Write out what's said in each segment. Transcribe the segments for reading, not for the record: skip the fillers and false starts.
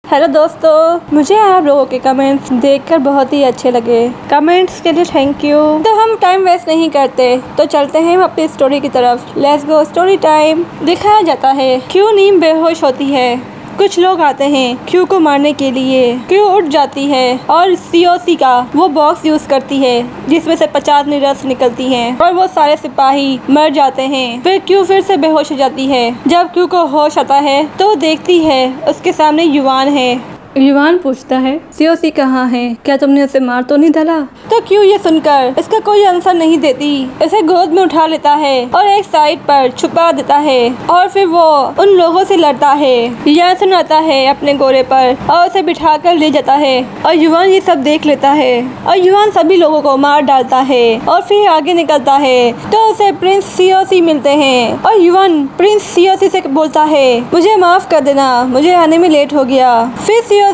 Hello दोस्तों, मुझे आप लोगों के कमेंट्स देखकर बहुत ही अच्छे लगे। कमेंट्स के लिए थैंक यू। तो हम टाइम वेस्ट नहीं करते तो चलते हैं अपनी स्टोरी की तरफ। Let's go story time. दिखाया जाता है क्यों नीम बेहोश होती है। कुछ लोग आते हैं क्यू को मारने के लिए। क्यू उठ जाती है और सीओसी का वो बॉक्स यूज करती है जिसमें से 50 नीडल्स निकलती हैं और वो सारे सिपाही मर जाते हैं। फिर क्यू फिर से बेहोश हो जाती है। जब क्यू को होश आता है तो वो देखती है उसके सामने युवान है। युवान पूछता है सीओसी कहाँ है, क्या तुमने उसे मार तो नहीं डाला। तो क्यू ये सुनकर इसका कोई आंसर नहीं देती, इसे गोद में उठा लेता है और एक साइड पर छुपा देता है और फिर वो उन लोगों से लड़ता है। यह सुनाता है अपने घोड़े पर और उसे बिठा कर ले जाता है और युवान ये सब देख लेता है और युवान सभी लोगों को मार डालता है और फिर आगे निकलता है तो उसे प्रिंस सीओसी मिलते हैं और युवान प्रिंस सीओसी से बोलता है मुझे माफ कर देना, मुझे आने में लेट हो गया। फिर सीओसी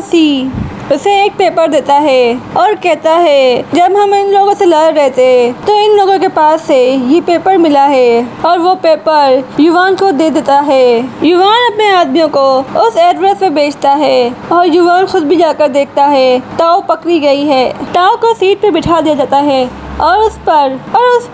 उसे एक पेपर देता है और कहता है जब हम इन लोगों से लड़ रहे थे तो इन लोगों के पास से ये पेपर मिला है और वो पेपर युवान को दे देता है। युवान अपने आदमियों को उस एड्रेस पे बेचता है और युवान खुद भी जाकर देखता है ताओ पकड़ी गई है। ताओ को सीट पे बिठा दिया जाता है और उस पर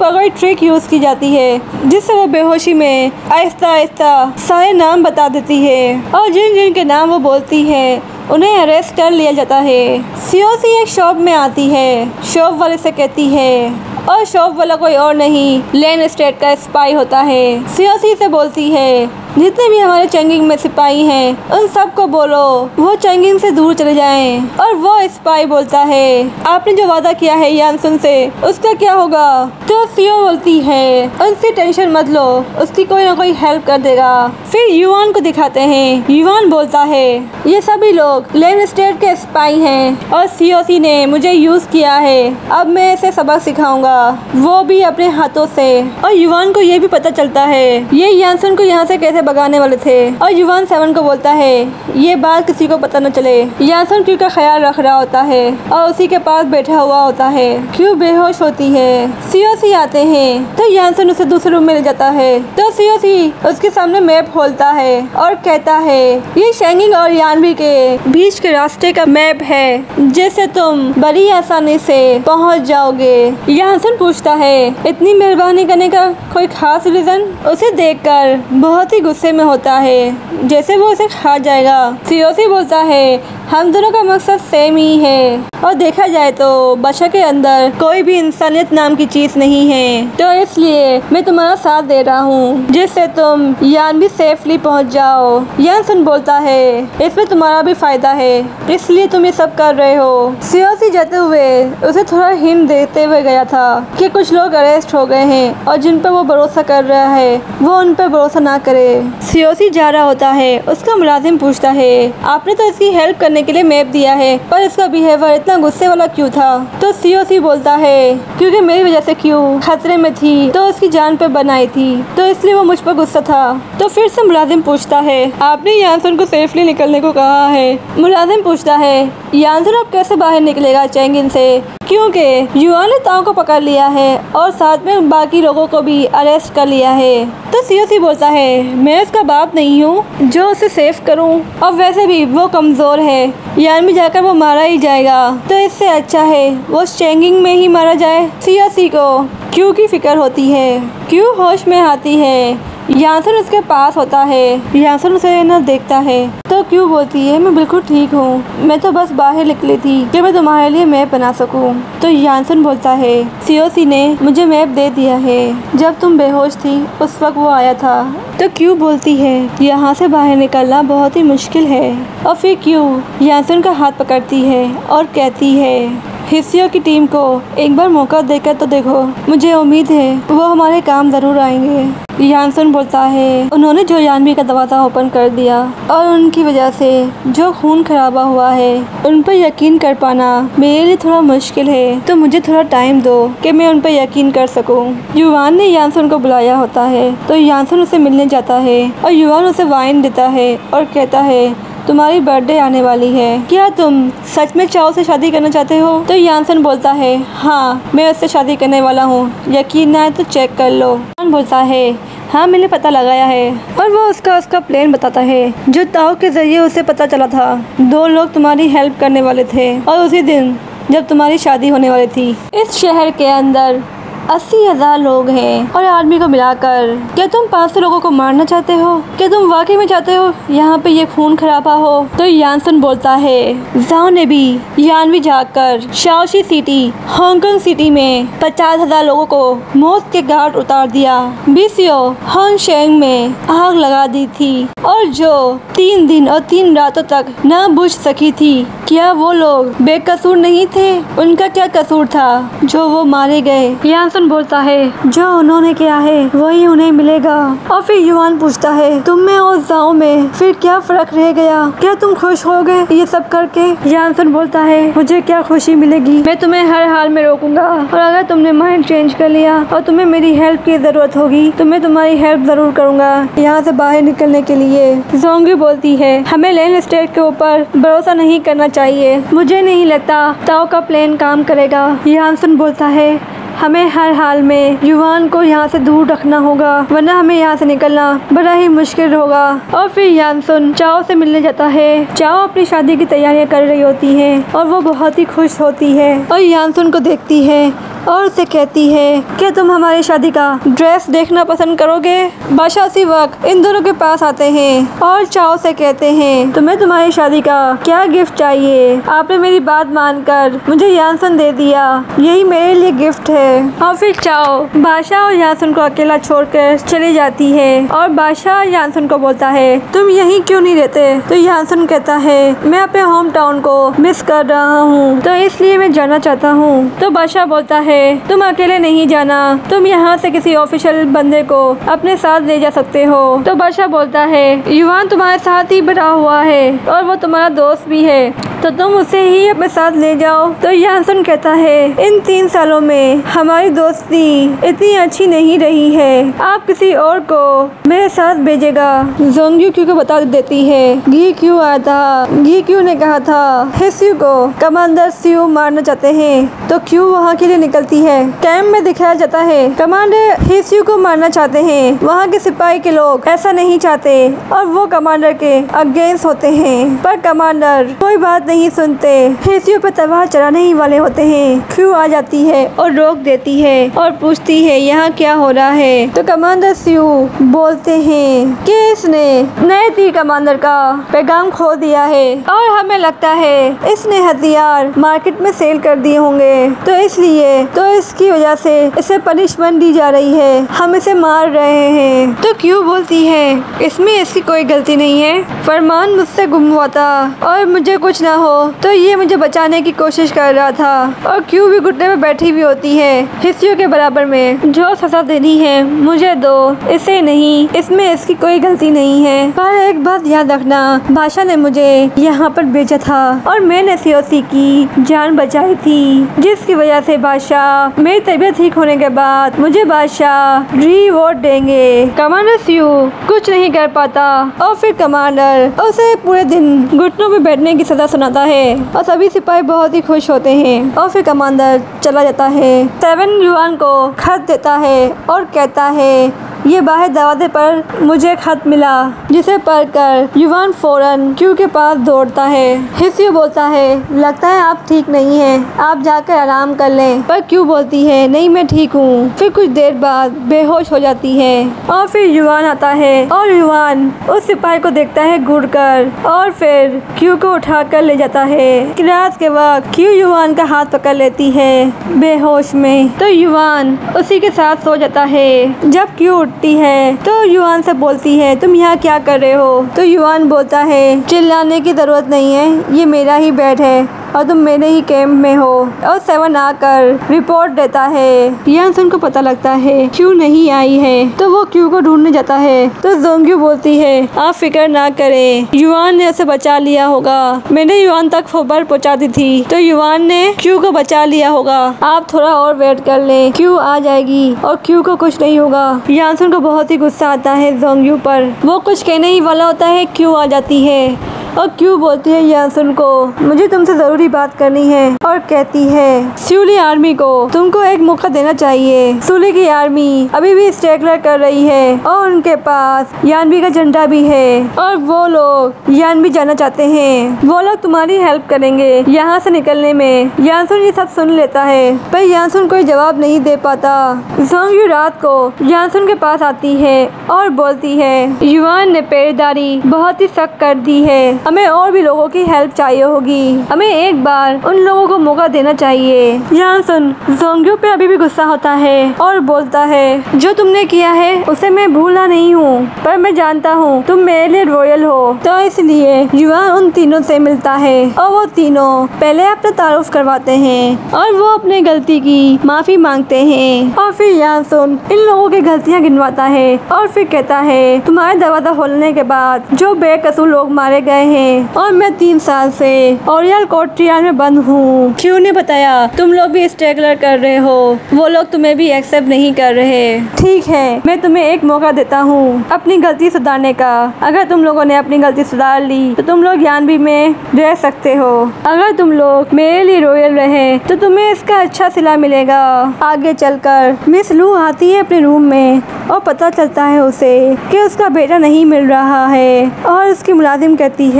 कोई ट्रिक यूज की जाती है जिससे वो बेहोशी में आहिस्ता आहिस्ता सारे नाम बता देती है और जिन जिन के नाम वो बोलती है उन्हें अरेस्ट कर लिया जाता है। सीओसी एक शॉप में आती है, शॉप वाले से कहती है और शॉप वाला कोई और नहीं लेन स्टेट का स्पाई होता है। सीओसी से बोलती है जितने भी हमारे चेंगिंग में सिपाही हैं उन सबको बोलो वो चेंगिंग से दूर चले जाएं। और वो स्पाई बोलता है आपने जो वादा किया है यानसुन से उसका क्या होगा। तो सीओ बोलती है उनसे टेंशन मत लो, उसकी कोई ना कोई हेल्प कर देगा। फिर युवान को दिखाते हैं। युवान बोलता है ये सभी लोग लेन स्टेट के स्पाई हैं और सीओसी ने मुझे यूज किया है, अब मैं इसे सबक सिखाऊंगा वो भी अपने हाथों से। और युवान को ये भी पता चलता है ये यानसुन को यहाँ से कैसे भगाने वाले थे। और युवान 7 को बोलता है ये बात किसी को पता न चले। यानसुन क्यू का ख्याल रख रहा होता है और उसी के पास बैठा हुआ होता है। क्यू बेहोश होती है। सीओसी आते हैं तो यानसुन उसे दूसरे रूम में ले जाता है तो सीओसी उसके सामने मैप खोलता है और कहता है ये शेंगिंग और यानवी के बीच के रास्ते का मैप है जिससे तुम बड़ी आसानी से पहुंच जाओगे। यानसुन पूछता है इतनी मेहरबानी करने का कोई खास रीजन। उसे देखकर बहुत ही गुस्से में होता है जैसे वो उसे खा जाएगा। सीओसी बोलता है हम दोनों का मकसद सेम ही है और देखा जाए तो बशा के अंदर कोई भी इंसानियत नाम की चीज नहीं है, तो इसलिए मैं तुम्हारा साथ दे रहा हूँ जिससे तुम यान भी सेफली पहुँच जाओ। यानसुन बोलता है इसमें तुम्हारा भी फायदा है इसलिए तुम ये सब कर रहे हो। सीओसी जाते हुए उसे थोड़ा हिंट देते हुए गया था कि कुछ लोग अरेस्ट हो गए हैं और जिन पर वो भरोसा कर रहा है वो उन पर भरोसा ना करे। सीओसी जा रहा होता है, उसका मुलाजिम पूछता है आपने तो इसकी हेल्प करने के लिए मैप दिया है पर इसका बिहेवियर इतना गुस्से वाला क्यों था। तो सीओसी बोलता है क्योंकि मेरी वजह से क्यों खतरे में थी तो उसकी जान पे बनाई थी तो इसलिए वो मुझ पर गुस्सा था। तो फिर से मुलाजिम पूछता है आपने यानसुन को सेफली निकलने को कहा है। मुलाजिम पूछता है यानसुन अब कैसे बाहर निकलेगा चेंगिन से क्योंकि युवान ने ताओ को पकड़ लिया है और साथ में बाकी लोगों को भी अरेस्ट कर लिया है। तो सीओसी बोलता है मैं उसका बाप नहीं हूँ जो उसे सेफ करूँ और वैसे भी वो कमज़ोर है, यान में जाकर वो मारा ही जाएगा तो इससे अच्छा है वो चेंगिंग में ही मारा जाए। सीओसी को क्यू की फिक्र होती है। क्यू होश में आती है। यानसुन उसके पास होता है। यानसुन उसे न देखता है तो क्यू बोलती है मैं बिल्कुल ठीक हूँ, मैं तो बस बाहर निकली थी कि मैं तुम्हारे लिए मैप बना सकूँ। तो यानसुन बोलता है सीओसी ने मुझे मैप दे दिया है, जब तुम बेहोश थी उस वक्त वो आया था। तो क्यू बोलती है यहाँ से बाहर निकलना बहुत ही मुश्किल है। और फिर क्यू यानसुन का हाथ पकड़ती है और कहती है हिस्सियों की टीम को एक बार मौका देकर तो देखो, मुझे उम्मीद है वो हमारे काम जरूर आएंगे। यानसुन बोलता है उन्होंने जो यानवी का दरवाज़ा ओपन कर दिया और उनकी वजह से जो खून खराबा हुआ है उन पर यकीन कर पाना मेरे लिए थोड़ा मुश्किल है, तो मुझे थोड़ा टाइम दो कि मैं उन पर यकीन कर सकूं। युवान ने यानसुन को बुलाया होता है तो यानसुन उसे मिलने जाता है और युवान उसे वाइन देता है और कहता है तुम्हारी बर्थडे आने वाली है, क्या तुम सच में चाओ से शादी करना चाहते हो। तो यानसुन बोलता है हाँ मैं उससे शादी करने वाला हूँ, यकीन ना आए तो चेक कर लो। यान बोलता है हाँ मैंने पता लगाया है। और वो उसका प्लान बताता है जो ताओ के जरिए उसे पता चला था। 2 लोग तुम्हारी हेल्प करने वाले थे और उसी दिन जब तुम्हारी शादी होने वाली थी। इस शहर के अंदर 80,000 लोग हैं और आदमी को मिलाकर। क्या तुम 500 लोगों को मारना चाहते हो? क्या तुम वाकई में चाहते हो यहाँ पे ये खून खराबा हो? तो यानसन बोलता है जाओ ने भी यानवी जाकर शाओशी सिटी हांगकांग सिटी में 50,000 लोगों को मौत के घाट उतार दिया। बीसियो हांगशेंग में आग लगा दी थी और जो 3 दिन और 3 रातों तक न बुझ सकी थी। क्या वो लोग बेकसूर नहीं थे? उनका क्या कसूर था जो वो मारे गए? यानसन बोलता है जो उन्होंने किया है वही उन्हें मिलेगा। और फिर युवान पूछता है तुम में और जाओ में फिर क्या फर्क रह गया? क्या तुम खुश हो गए ये सब करके? यानसन बोलता है मुझे क्या खुशी मिलेगी, मैं तुम्हें हर हाल में रोकूंगा और अगर तुमने माइंड चेंज कर लिया और तुम्हें मेरी हेल्प की जरूरत होगी तो मैं तुम्हारी हेल्प जरूर करूंगा यहाँ से बाहर निकलने के लिए। जोंगी बोलती है हमें लैंड स्टेट के ऊपर भरोसा नहीं करना चाहिए, मुझे नहीं लगता ताओ का प्लान काम करेगा। यानसन बोलता है हमें हर हाल में युवान को यहाँ से दूर रखना होगा वरना हमें यहाँ से निकलना बड़ा ही मुश्किल होगा। और फिर यानसन चाओ से मिलने जाता है। चाओ अपनी शादी की तैयारियां कर रही होती है और वो बहुत ही खुश होती है और यानसन को देखती है और उसे कहती है क्या तुम हमारी शादी का ड्रेस देखना पसंद करोगे? बादशाह उसी वक्त इन दोनों के पास आते हैं और चाओ से कहते हैं तुम्हें तुम्हारी शादी का क्या गिफ्ट चाहिए? आपने मेरी बात मानकर मुझे यानसन दे दिया, यही मेरे लिए गिफ्ट है। और फिर चाओ बादशाह और यानसन को अकेला छोड़कर चली जाती है और बादशाह यानसन को बोलता है तुम यहीं क्यों नहीं रहते? तो यानसन कहता है मैं अपने होम टाउन को मिस कर रहा हूँ तो इसलिए मैं जाना चाहता हूँ। तो बादशाह बोलता है तुम अकेले नहीं जाना, तुम यहाँ से किसी ऑफिशियल बंदे को अपने साथ ले जा सकते हो। तो बादशाह बोलता है युवान तुम्हारे साथ ही बड़ा हुआ है और वो तुम्हारा दोस्त भी है तो तुम उसे ही अपने साथ ले जाओ। तो यानसन कहता है इन 3 सालों में हमारी दोस्ती इतनी अच्छी नहीं रही है, आप किसी और को मेरे साथ भेजेगा। जोंग्यू क्यू को बता देती है गी क्यू आया था। गी क्यू ने कहा था हिस्यू को कमांडर स्यू मारना चाहते हैं तो क्यू वहाँ के लिए निकलती है। कैंप में दिखाया जाता है कमांडर हिस्यू को मारना चाहते हैं, वहाँ के सिपाही के लोग ऐसा नहीं चाहते और वो कमांडर के अगेंस्ट होते हैं पर कमांडर कोई बात नहीं सुनते। हिस्यू पर तलवार चलाने ही वाले होते हैं। क्यू आ जाती है और रोक देती है और पूछती है यहाँ क्या हो रहा है? तो कमांडर स्यू बोलते हैं कि इसने नए तीर कमांडर का पैगाम खो दिया है और हमें लगता है इसने हथियार मार्केट में सेल कर दिए होंगे तो इसलिए तो इसकी वजह से इसे पनिशमेंट दी जा रही है, हम इसे मार रहे हैं। तो क्यू बोलती है इसमें इसकी कोई गलती नहीं है, फरमान मुझसे गुम हुआ था और मुझे कुछ ना हो तो ये मुझे बचाने की कोशिश कर रहा था। और क्यू भी घुटने में बैठी हुई होती है हिस्सियों के बराबर में जो सजा देनी है मुझे दो, इसे नहीं, इसमें इसकी कोई गलती नहीं है। पर एक बात याद रखना बादशाह ने मुझे यहाँ पर भेजा था और मैंने सीओसी की जान बचाई थी जिसकी वजह से बादशाह मेरी तबीयत ठीक होने के बाद मुझे बादशाह रिवॉर्ड देंगे। कमांडर स्यू कुछ नहीं कर पाता और फिर कमांडर उसे पूरे दिन घुटनों में बैठने की सजा सुनाता है और सभी सिपाही बहुत ही खुश होते हैं। और फिर कमांडर चला जाता है। 7 युवान को खत देता है और कहता है ये बाहर दरवाजे पर मुझे खत मिला जिसे पढ़कर युवान फौरन क्यू के पास दौड़ता है। हिस्यू बोलता है लगता है आप ठीक नहीं हैं, आप जाकर आराम कर लें। पर क्यू बोलती है नहीं मैं ठीक हूँ। फिर कुछ देर बाद बेहोश हो जाती है और फिर युवान आता है और युवान उस सिपाही को देखता है घूरकर और फिर क्यू को उठाकर ले जाता है। रात के वक्त क्यू युवान का हाथ पकड़ लेती है बेहोश में तो युवान उसी के साथ सो जाता है। जब क्यू उठती है तो युवान से बोलती है तुम यहाँ क्या कर रहे हो? तो युवान बोलता है चिल्लाने की जरूरत नहीं है, ये मेरा ही बेड है और तुम मेरे ही कैंप में हो। और 7 आकर रिपोर्ट देता है। यानसन को पता लगता है क्यू नहीं आई है तो वो क्यू को ढूंढने जाता है। तो जोंग्यू बोलती है आप फिक्र ना करें, युवान ने उसे बचा लिया होगा, मैंने युवान तक खबर पहुंचा दी थी तो युवान ने क्यू को बचा लिया होगा, आप थोड़ा और वेट कर लें, क्यू आ जाएगी और क्यू को कुछ नहीं होगा। यानसन को बहुत ही गुस्सा आता है जोंग्यू पर, वो कुछ कहने ही वाला होता है क्यू आ जाती है और क्यों बोलती है यानसुन को मुझे तुमसे जरूरी बात करनी है और कहती है स्यूली आर्मी को तुमको एक मौका देना चाहिए। सूली की आर्मी अभी भी स्ट्रगल कर रही है और उनके पास यानबी का झंडा भी है और वो लोग यानबी जाना चाहते हैं। वो लोग तुम्हारी हेल्प करेंगे यहाँ से निकलने में। यानसुन ये सब सुन लेता है पर यानसुन कोई जवाब नहीं दे पाता। जोंग्यू रात को यानसुन के पास आती है और बोलती है युवान ने पहरेदारी बहुत ही सख्त कर दी है, हमें और भी लोगों की हेल्प चाहिए होगी, हमें एक बार उन लोगों को मौका देना चाहिए। यानसुन जोंग्यू पे अभी भी गुस्सा होता है और बोलता है जो तुमने किया है उसे मैं भूला नहीं हूँ, पर मैं जानता हूँ तुम मेरे लिए रॉयल हो। तो इसलिए युवान उन तीनों से मिलता है और वो तीनों पहले अपना तारुफ करवाते हैं और वो अपने गलती की माफी मांगते हैं। और फिर यानसुन इन लोगों की गलतियाँ गिनवाता है और फिर कहता है तुम्हारे दरवाजा खोलने के बाद जो बेकसूर लोग मारे गए हैं और मैं 3 साल से ओरियल कोर्ट ट्रायल में बंद हूँ। क्यों ने बताया तुम लोग भी स्ट्रगल कर रहे हो, वो लोग तुम्हें भी एक्सेप्ट नहीं कर रहे। ठीक है मैं तुम्हें एक मौका देता हूँ अपनी गलती सुधारने का। अगर तुम लोगों ने अपनी गलती सुधार ली तो तुम लोग यानबी में रह सकते हो। अगर तुम लोग मेरे लिए रॉयल रहे तो तुम्हें इसका अच्छा सिला मिलेगा। आगे चलकर मिस लू आती है अपने रूम में और पता चलता है उसे कि उसका बेटा नहीं मिल रहा है और उसकी मुलाजिम कहती है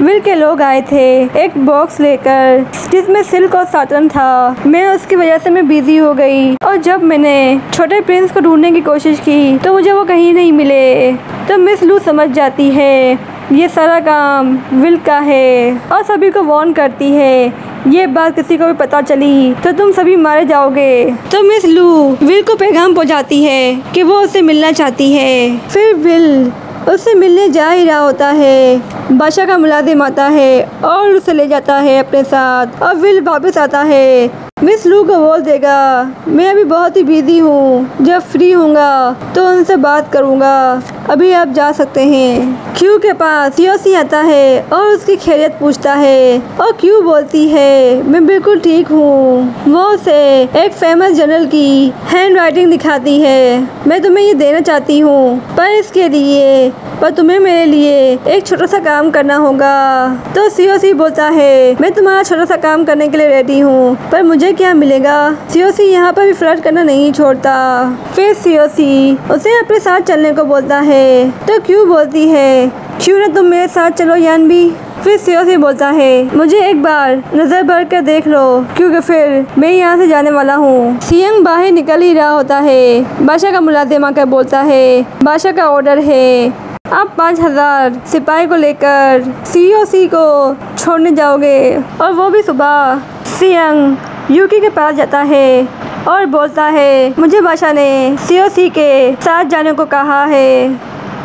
विल के लोग आए थे एक बॉक्स लेकर जिसमें सिल्क और साटन था। मैं उसकी वजह से मैं बिजी हो गई और जब मैंने छोटे प्रिंस को ढूंढने की कोशिश की तो मुझे वो कहीं नहीं मिले। तो मिस लू समझ जाती है ये सारा काम विल का है और सभी को वार्न करती है ये बात किसी को भी पता चली तो तुम सभी मारे जाओगे। तो मिस लू विल को पैगाम पहुंचाती है कि वो उससे मिलना चाहती है। फिर विल उससे मिलने जा ही रहा होता है। बादशाह का मुलाजिम आता है और उसे ले जाता है अपने साथ और विल वापस आता है। मिस लू को बोल देगा मैं अभी बहुत ही बिजी हूँ, जब फ्री होऊंगा तो उनसे बात करूँगा, अभी आप जा सकते हैं। क्यू के पास सीओसी आता है और उसकी खैरियत पूछता है और क्यू बोलती है मैं बिल्कुल ठीक हूँ। वो उसे एक फेमस जनरल की हैंड राइटिंग दिखाती है। मैं तुम्हें ये देना चाहती हूँ पर तुम्हें मेरे लिए एक छोटा सा काम करना होगा। तो सीओसी बोलता है मैं तुम्हारा छोटा सा काम करने के लिए रेडी हूँ, पर मुझे क्या मिलेगा। सीओसी यहाँ पर भी फ्लर्ट करना नहीं छोड़ता। फिर सीओसी उसे अपने साथ चलने को बोलता है तो क्यों बोलती है क्यों ना तुम मेरे साथ चलो यानबी। फिर सीओसी बोलता है मुझे एक बार नजर भर कर देख लो क्योंकि फिर मैं यहाँ से जाने वाला हूँ। सियंग बाहर निकल ही रहा होता है। बादशाह का मुलाजिम आकर बोलता है बादशाह का ऑर्डर है आप 5000 सिपाही को लेकर सीओसी को छोड़ने जाओगे। और वो भी सुबह सियंग यूकी के पास जाता है और बोलता है मुझे बादशाह ने सीओसी के साथ जाने को कहा है।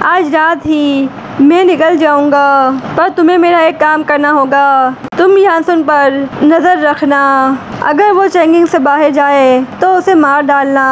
आज रात ही मैं निकल जाऊंगा, पर तुम्हें मेरा एक काम करना होगा। तुम यानसुन पर नज़र रखना, अगर वो चेंगिंग से बाहर जाए तो उसे मार डालना।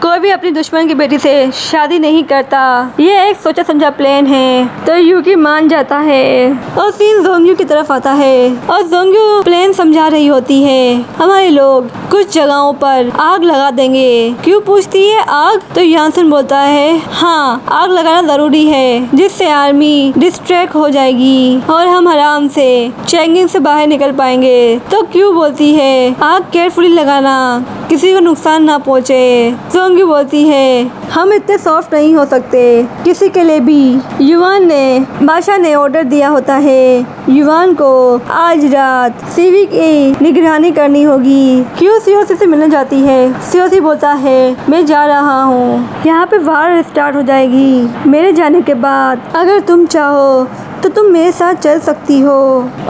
कोई भी अपनी दुश्मन की बेटी से शादी नहीं करता, ये एक सोचा समझा प्लान है। तो यूकी मान जाता है और सीन जोंग्यू की तरफ आता है और जोंग्यू प्लान समझा रही होती है। हमारे लोग कुछ जगहों पर आग लगा देंगे। क्यों पूछती है आग, तो यानसुन बोलता है हाँ आग लगाना जरूरी है जिससे आर्मी डिस्ट्रैक्ट हो जाएगी और हम आराम से चेंगिंग से बाहर निकल पाएंगे। तो क्यों बोलती है आग केयरफुली लगाना, किसी को नुकसान ना पहुँचे। जोंग्यू बोलती है हम इतने सॉफ्ट नहीं हो सकते किसी के लिए भी। युवान ने बादशाह ने ऑर्डर दिया होता है युवान को आज रात सीवी की निगरानी करनी होगी। क्यों सीओसी से मिलने जाती है। सीओसी बोलता है मैं जा रहा हूँ, यहाँ पे वार स्टार्ट हो जाएगी। मेरे जाने के बाद अगर तुम चाहो तो तुम मेरे साथ चल सकती हो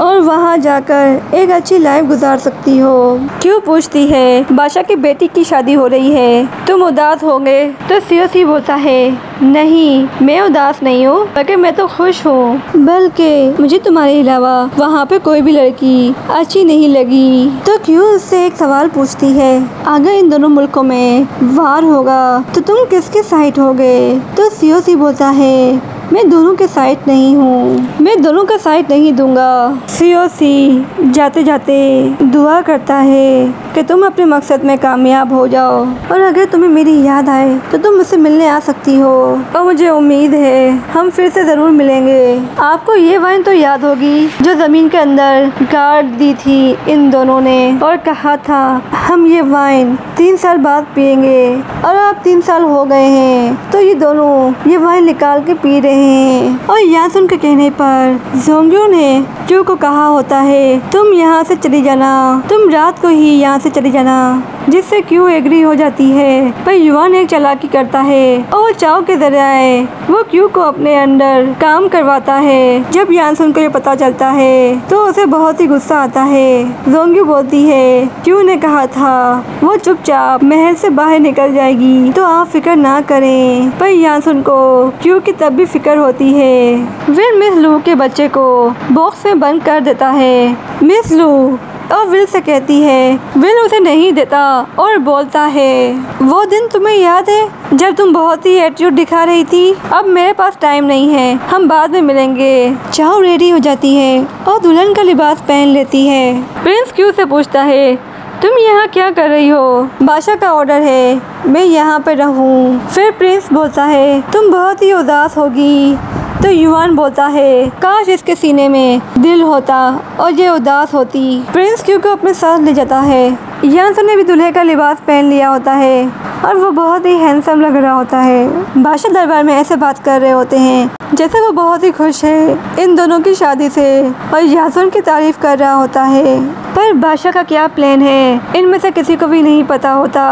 और वहाँ जाकर एक अच्छी लाइफ गुजार सकती हो। क्यों पूछती है बादशाह की बेटी की शादी हो रही है, तुम उदास होगे। तो सीओसी बोलता है नहीं मैं उदास नहीं हूँ, बल्कि मैं तो खुश हूँ, बल्कि मुझे तुम्हारे अलावा वहाँ पे कोई भी लड़की अच्छी नहीं लगी। तो क्यों उससे एक सवाल पूछती है अगर इन दोनों मुल्कों में वार होगा तो तुम किसके साइड होगे। तो सीओसी बोलता है मैं दोनों के साइड नहीं हूँ, मैं दोनों का साइड नहीं दूंगा। सीओसी जाते जाते दुआ करता है कि तुम अपने मकसद में कामयाब हो जाओ, और अगर तुम्हें मेरी याद आए तो तुम मुझसे मिलने आ सकती हो, और मुझे उम्मीद है हम फिर से ज़रूर मिलेंगे। आपको ये वाइन तो याद होगी जो ज़मीन के अंदर गाड़ दी थी इन दोनों ने, और कहा था हम ये वाइन 3 साल बाद पियेंगे, और अब 3 साल हो गए हैं तो ये दोनों ये वाइन निकाल के पी रहे हैं। और यासुन के कहने पर जोंग्यू ने क्यू को कहा होता है तुम यहाँ से चली जाना, तुम रात को ही यहाँ से चली जाना, जिससे क्यू एग्री हो जाती है। पर युवान एक चालाकी करता है और चाव के जरिए वो क्यू को अपने अंडर काम करवाता है। जब यासुन को ये पता चलता है तो उसे बहुत ही गुस्सा आता है। जोंग्यू बोलती है क्यू ने कहा था वो चुपचाप महल से बाहर निकल जाएगी, तो आप फिक्र ना करें। पर यासुन को क्यू की तब भी फिक्र होती है। विल मिस लू के बच्चे को बॉक्स में बंद कर देता है। मिस लू और विल से कहती है, विल उसे नहीं देता और बोलता है वो दिन तुम्हें याद है जब तुम बहुत ही एटीट्यूड दिखा रही थी? अब मेरे पास टाइम नहीं है, हम बाद में मिलेंगे। चाओ रेडी हो जाती है और दुल्हन का लिबास पहन लेती है। प्रिंस क्यू से पूछता है तुम यहाँ क्या कर रही हो? बादशाह का ऑर्डर है मैं यहाँ पर रहूँ। फिर प्रिंस बोलता है तुम बहुत ही उदास होगी। तो युवान बोलता है काश इसके सीने में दिल होता और ये उदास होती। प्रिंस क्यू को अपने साथ ले जाता है। यासुन ने भी दूल्हे का लिबास पहन लिया होता है और वो बहुत ही हैंडसम लग रहा होता है। बादशाह दरबार में ऐसे बात कर रहे होते हैं जैसे वो बहुत ही खुश है इन दोनों की शादी से, और यासुन की तारीफ कर रहा होता है। पर बादशाह का क्या प्लान है इनमें से किसी को भी नहीं पता होता।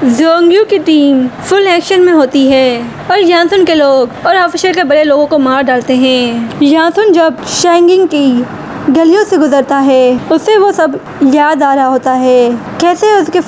जोंग्यू की टीम फुल एक्शन में होती है और यासुन के लोग और ऑफिसर के बड़े लोगों को मार डालते हैं। यासुन जब शैंगिंग की गलियों से गुजरता है उसे वो सब याद आ रहा होता है, कैसे उसके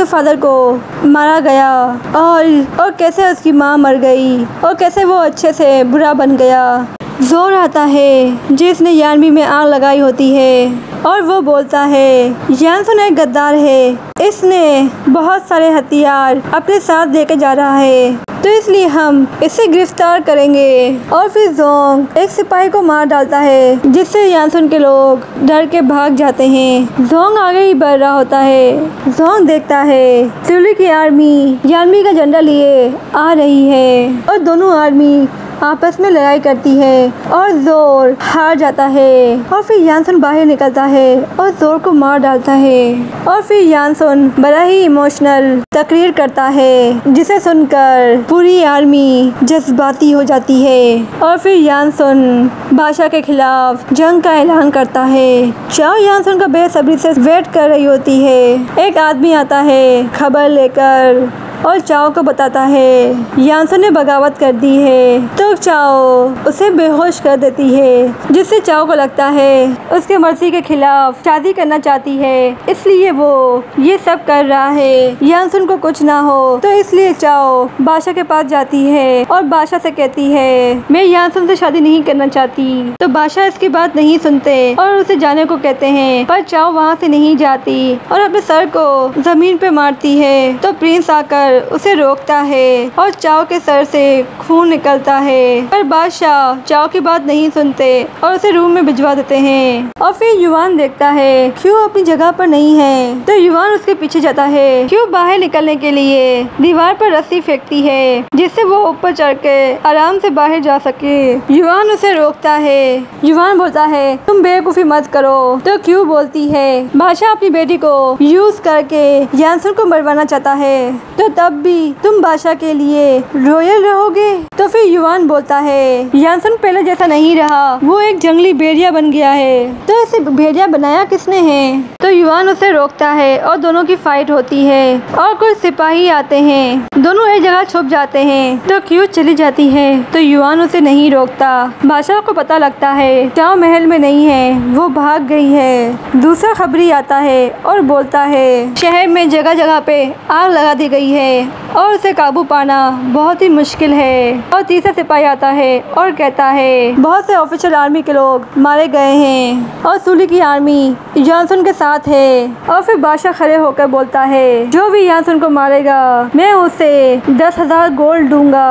फादर को मारा गया, और कैसे उसकी माँ मर गई, और कैसे वो अच्छे से बुरा बन गया। जोर आता है जिसने यानबी में आग लगाई होती है और वो बोलता है यासुन एक गद्दार है, इसने बहुत सारे हथियार अपने साथ लेके जा रहा है, तो इसलिए हम इसे गिरफ्तार करेंगे। और फिर जोंग एक सिपाही को मार डालता है जिससे यासुन के लोग डर के भाग जाते हैं। जोंग आगे ही बढ़ रहा होता है। जोंग देखता है सिउली की आर्मी यानबी का झंडा लिए आ रही है और दोनों आर्मी आपस में लड़ाई करती है और जोर हार जाता है। और फिर यासुन बाहर निकलता है और जोर को मार डालता है। और फिर यासुन बड़ा ही इमोशनल तकरीर करता है जिसे सुनकर पूरी आर्मी जज्बाती हो जाती है। और फिर यासुन बादशाह के खिलाफ जंग का ऐलान करता है। चाओ यासुन का बेसब्री से वेट कर रही होती है। एक आदमी आता है खबर लेकर और चाओ को बताता है यासुन ने बगावत कर दी है, तो चाओ उसे बेहोश कर देती है, जिससे चाओ को लगता है उसके मर्जी के खिलाफ शादी करना चाहती है, इसलिए वो ये सब कर रहा है यासुन को कुछ ना हो। तो इसलिए चाओ बादशाह के पास जाती है और बादशाह से कहती है मैं यासुन से शादी नहीं करना चाहती। तो बादशाह इसकी बात नहीं सुनते और उसे जाने को कहते हैं, पर चाओ वहाँ से नहीं जाती और अपने सर को जमीन पे मारती है। तो प्रिंस आकर उसे रोकता है और चाओ के सर से खून निकलता है, पर बादशाह चाओ की बात नहीं सुनते और उसे रूम में भिजवा देते हैं। और फिर युवान देखता है क्यू अपनी जगह पर नहीं है, तो युवान उसके पीछे जाता है। क्यू बाहर निकलने के लिए दीवार पर रस्सी फेंकती है जिससे वो ऊपर चढ़ के आराम से बाहर जा सके। युवान उसे रोकता है। युवान बोलता है तुम बेवकूफी मत करो। तो क्यू बोलती है बादशाह अपनी बेटी को यूज करके यासुन को मरवाना चाहता है, तो तब भी तुम बादशाह के लिए रॉयल रहोगे। तो फिर युवान बोलता है यासुन पहले जैसा नहीं रहा, वो एक जंगली भेड़िया बन गया है, तो इसे भेड़िया बनाया किसने है। तो युवान उसे रोकता है और दोनों की फाइट होती है और कुछ सिपाही आते हैं, दोनों एक जगह छुप जाते हैं। तो क्यू चली जाती है, तो युवान उसे नहीं रोकता। बादशाह को पता लगता है चाओ महल में नहीं है, वो भाग गई है। दूसरा खबरी आता है और बोलता है शहर में जगह जगह पे आग लगा दी गई है है और उसे काबू पाना बहुत ही मुश्किल है। और तीसरा सिपाही आता है और कहता है बहुत से ऑफिशियल आर्मी के लोग मारे गए हैं और सूली की आर्मी यानसुन के साथ है। और फिर बादशाह खड़े होकर बोलता है जो भी यानसुन को मारेगा मैं उसे 10,000 गोल्ड दूंगा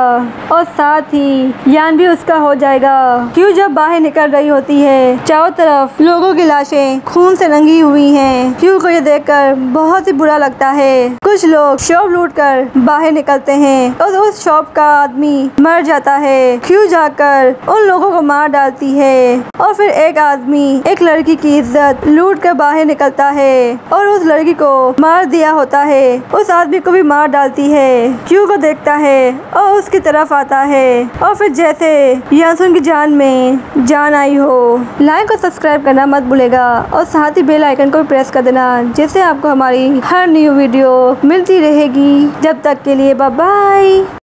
और साथ ही यान भी उसका हो जाएगा। क्यों जब बाहर निकल रही होती है चारों तरफ लोगों की लाशें खून से रंगी हुई हैं। क्यों को ये देखकर बहुत ही बुरा लगता है। कुछ लोग शॉप लूटकर बाहर निकलते हैं और उस शॉप का आदमी मर जाता है। क्यों जाकर उन लोगों को मार डालती है और फिर एक आदमी एक लड़की की इज्जत लूट कर बाहर निकलता है और उस लड़की को मार दिया होता है। उस आदमी को भी मार डालती है। क्यों को देखता है और उसकी तरफ आता है और फिर जैसे यानसुन की जान में जान आई हो। लाइक और सब्सक्राइब करना मत भूलेगा और साथ ही बेल आइकन को भी प्रेस कर देना जिससे आपको हमारी हर न्यू वीडियो मिलती रहेगी। जब तक के लिए बाय बाय।